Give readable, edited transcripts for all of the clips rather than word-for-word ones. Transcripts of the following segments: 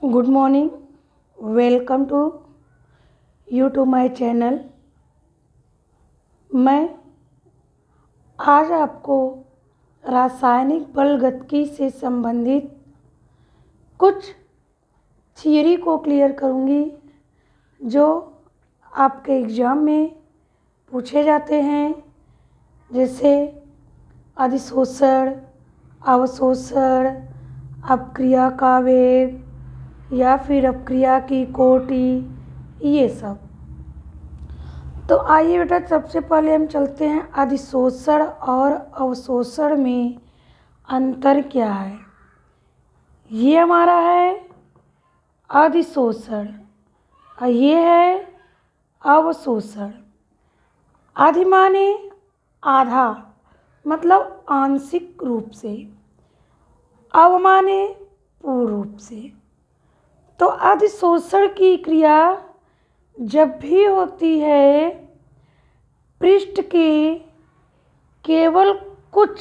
Good morning. Welcome to my channel. मैं आज आपको रासायनिक बलगतिकी से संबंधित कुछ थियरी को क्लियर करूंगी जो आपके एग्ज़ाम में पूछे जाते हैं, जैसे अधिशोषण, अवशोषण, अपक्रिया का वेग या फिर अपक्रिया की कोटि, ये सब। तो आइए बेटा, सबसे पहले हम चलते हैं अधिशोषण और अवशोषण में अंतर क्या है। ये हमारा है अधिशोषण और ये है अवशोषण। आधि माने आधा, मतलब आंशिक रूप से, अव माने पूर्ण रूप से। तो अधिशोषण की क्रिया जब भी होती है पृष्ठ के केवल कुछ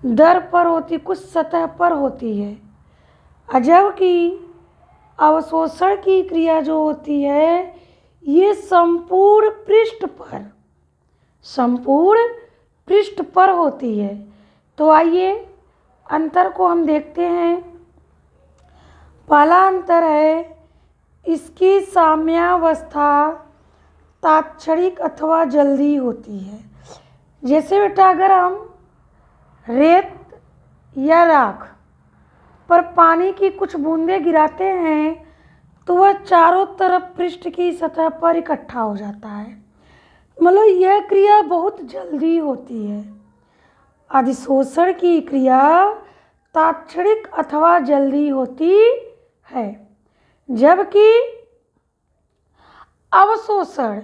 दर पर होती, कुछ सतह पर होती है, जबकि अवशोषण की क्रिया जो होती है ये संपूर्ण पृष्ठ पर होती है। तो आइए अंतर को हम देखते हैं। पहला अंतर है इसकी साम्यावस्था तात्क्षणिक अथवा जल्दी होती है। जैसे बेटा, अगर हम रेत या राख पर पानी की कुछ बूंदें गिराते हैं तो वह चारों तरफ पृष्ठ की सतह पर इकट्ठा हो जाता है, मतलब यह क्रिया बहुत जल्दी होती है। अधिशोषण की क्रिया तात्क्षणिक अथवा जल्दी होती है, जबकि अवशोषण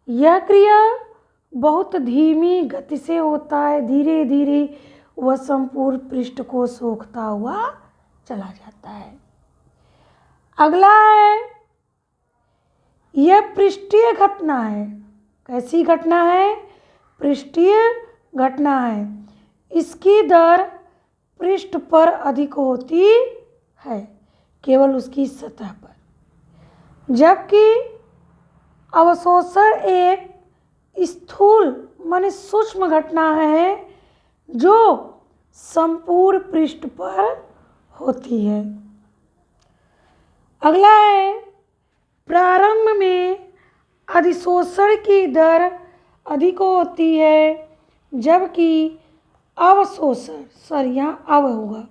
यह क्रिया बहुत धीमी गति से होता है। धीरे धीरे वह संपूर्ण पृष्ठ को सोखता हुआ चला जाता है। अगला है, यह पृष्ठीय घटना है। कैसी घटना है? पृष्ठीय घटना है। इसकी दर पृष्ठ पर अधिक होती है, केवल उसकी सतह पर, जबकि अवशोषण एक स्थूल माने सूक्ष्म घटना है जो संपूर्ण पृष्ठ पर होती है। अगला है, प्रारंभ में अधिशोषण की दर अधिक होती है, जबकि अवशोषण, यहाँ अव होगा,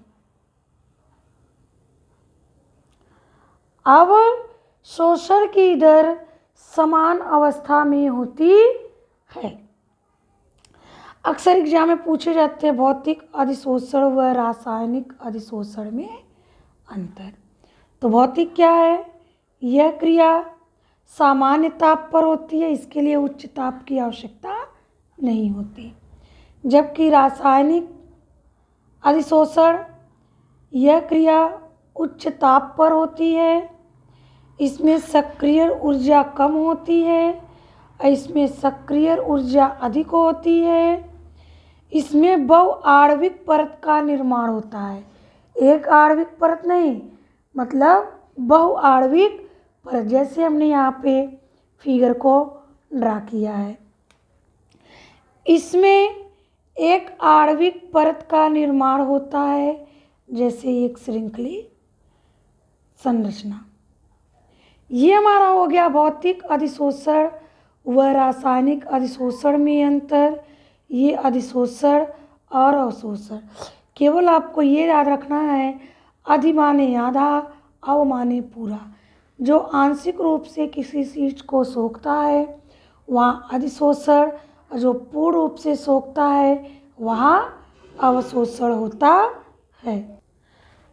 अवशोषण की दर समान अवस्था में होती है। अक्सर एग्जाम में पूछे जाते हैं भौतिक अधिशोषण व रासायनिक अधिशोषण में अंतर। तो भौतिक क्या है? यह क्रिया सामान्य ताप पर होती है, इसके लिए उच्च ताप की आवश्यकता नहीं होती। जबकि रासायनिक अधिशोषण यह क्रिया उच्च ताप पर होती है, इसमें सक्रिय ऊर्जा कम होती है और इसमें सक्रिय ऊर्जा अधिक होती है। इसमें बहु आणविक परत का निर्माण होता है, एक आणविक परत नहीं, मतलब बहु आणविक परत, जैसे हमने यहाँ पे फिगर को ड्रा किया है। इसमें एक आणविक परत का निर्माण होता है, जैसे एक श्रृंखली संरचना। ये हमारा हो गया भौतिक अधिशोषण व रासायनिक अधिशोषण में अंतर। ये अधिशोषण और अवशोषण। केवल आपको ये याद रखना है, अधि माने आधा, अव माने पूरा। जो आंशिक रूप से किसी चीज को सोखता है वहाँ अधिशोषण, और जो पूर्ण रूप से सोखता है वहाँ अवशोषण होता है।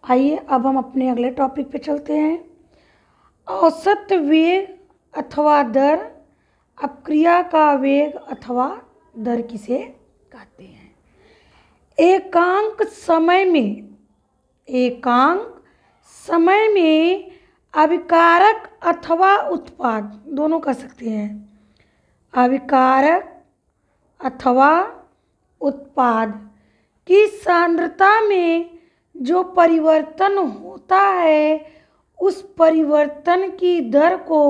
आइए अब हम अपने अगले टॉपिक पे चलते हैं। औसत वेग अथवा दर, अपक्रिया का वेग अथवा दर किसे कहते हैं? एकांक समय में अभिकारक अथवा उत्पाद, दोनों कह सकते हैं, अभिकारक अथवा उत्पाद की सांद्रता में जो परिवर्तन होता है उस परिवर्तन की दर को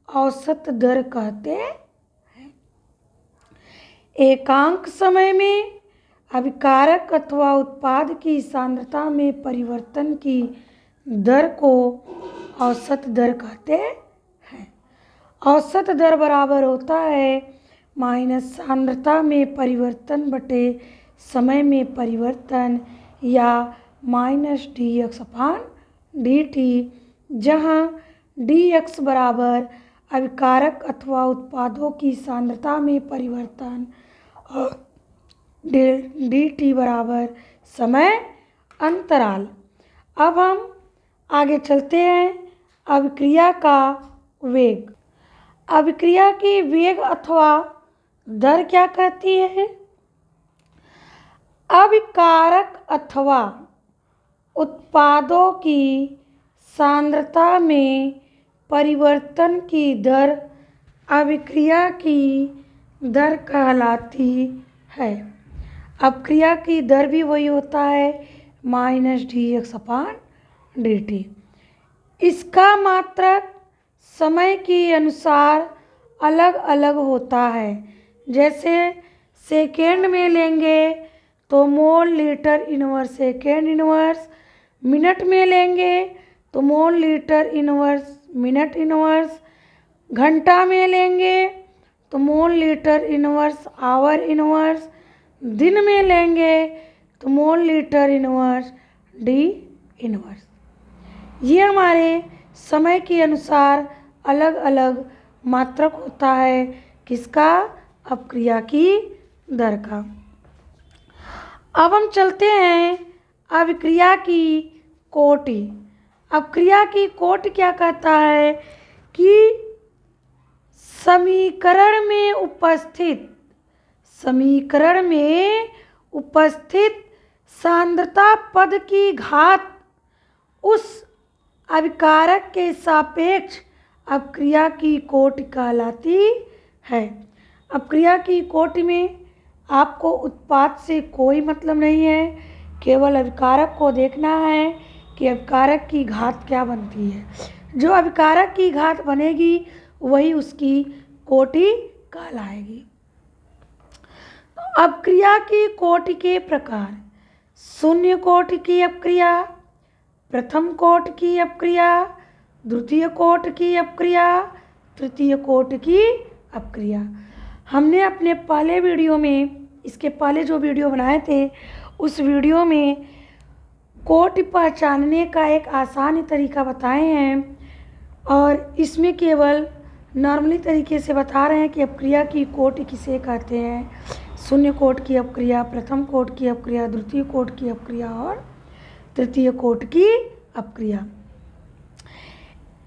औसत दर कहते हैं। एकांक समय में अभिकारक अथवा उत्पाद की सांद्रता में परिवर्तन की दर को औसत दर कहते हैं। औसत दर बराबर होता है माइनस सांद्रता में परिवर्तन बटे समय में परिवर्तन या माइनस dx/dt, जहाँ dx बराबर अभिकारक अथवा उत्पादों की सांद्रता में परिवर्तन और dt बराबर समय अंतराल। अब हम आगे चलते हैं। अभिक्रिया का वेग। अभिक्रिया की वेग अथवा दर क्या कहती है? अभिकारक अथवा उत्पादों की सांद्रता में परिवर्तन की दर अभिक्रिया की दर कहलाती है। अभिक्रिया की दर भी वही होता है माइनस dx/dt। इसका मात्रक समय के अनुसार अलग अलग होता है। जैसे सेकेंड में लेंगे तो mole litre inverse second inverse, minute में लेंगे तो mole litre inverse minute inverse, घंटा में लेंगे तो mole litre inverse hour inverse, दिन में लेंगे तो mole litre inverse D inverse. ये हमारे समय के अनुसार अलग अलग मात्रक होता है। किसका? अपक्रिया की दर का। अब हम चलते हैं अभिक्रिया की कोटि। अपक्रिया की कोटि क्या कहता है कि समीकरण में उपस्थित सांद्रता पद की घात उस अभिकारक के सापेक्ष अपक्रिया की कोटि कहलाती है। अपक्रिया की कोटि में आपको उत्पाद से कोई मतलब नहीं है, केवल अभिकारक को देखना है कि अभिकारक की घात क्या बनती है। जो अभिकारक की घात बनेगी वही उसकी कोटि कहलाएगी। अपक्रिया की कोटि के प्रकार: शून्य कोटि की अपक्रिया, प्रथम कोटि की अपक्रिया, द्वितीय कोटि की अपक्रिया, तृतीय कोटि की अपक्रिया। हमने अपने पहले वीडियो में, इसके पहले जो वीडियो बनाए थे उस वीडियो में कोटि पहचानने का एक आसान तरीका बताए हैं और इसमें केवल नॉर्मली तरीके से बता रहे हैं कि अपक्रिया की कोटि किसे कहते हैं। शून्य कोटि की अपक्रिया, प्रथम कोटि की अपक्रिया, द्वितीय कोटि की अपक्रिया और तृतीय कोटि की अपक्रिया।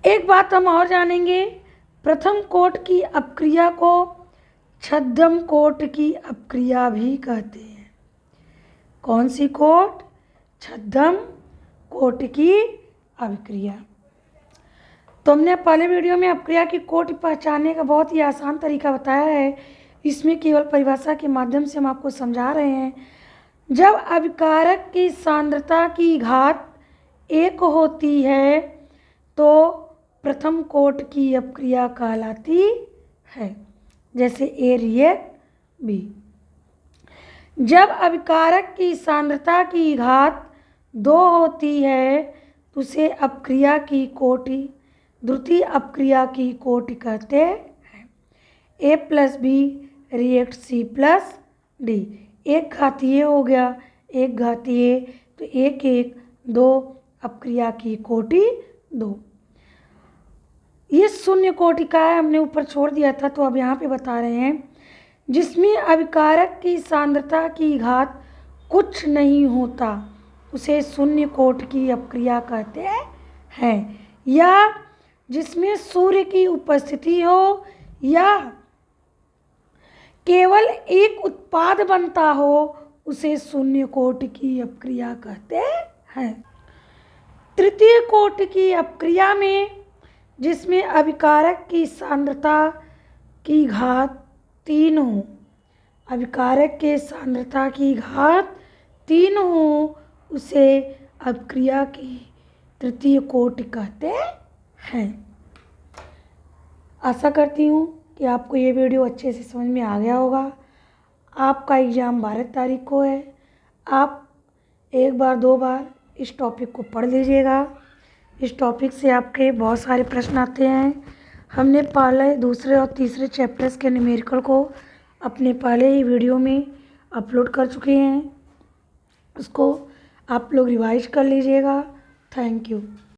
एक बात हम और जानेंगे, प्रथम कोटि की अपक्रिया को छद्म कोटि की अपक्रिया भी कहते हैं। कौन सी कोटि? छद्म कोटि की अभिक्रिया। तो हमने पहले वीडियो में अपक्रिया की कोटि पहचानने का बहुत ही आसान तरीका बताया है। इसमें केवल परिभाषा के माध्यम से हम आपको समझा रहे हैं। जब अभिकारक की सांद्रता की घात 1 होती है तो प्रथम कोटि की अपक्रिया कहलाती है। जैसे ए रिएक्ट बी। जब अभिकारक की सांद्रता की घात 2 होती है तो उसे अपक्रिया की कोटि, द्वितीय अपक्रिया की कोटि कहते हैं। A plus B react C plus D. एक घातीय हो गया, एक घातीय, तो 1 1 2 अपक्रिया की कोटि 2। ये शून्य कोटि का है, हमने ऊपर छोड़ दिया था तो अब यहाँ पे बता रहे हैं। जिसमें अभिकारक की सांद्रता की घात कुछ नहीं होता उसे शून्य कोटि की अपक्रिया कहते हैं। या जिसमें सूर्य की उपस्थिति हो या केवल एक उत्पाद बनता हो उसे शून्य कोटि की अपक्रिया कहते हैं। तृतीय कोटि की अपक्रिया में जिसमें अभिकारक की सांद्रता की घात 3 हो, अभिकारक के सांद्रता की घात 3 हो उसे अब क्रिया की तृतीय कोटि कहते हैं। आशा करती हूँ कि आपको ये वीडियो अच्छे से समझ में आ गया होगा। आपका एग्ज़ाम 12 तारीख को है। आप एक बार 2 बार इस टॉपिक को पढ़ लीजिएगा। इस टॉपिक से आपके बहुत सारे प्रश्न आते हैं। हमने पहले, दूसरे और तीसरे चैप्टर्स के न्यूमेरिकल को अपने पहले ही वीडियो में अपलोड कर चुके हैं। उसको आप लोग रिवाइज कर लीजिएगा। Thank you.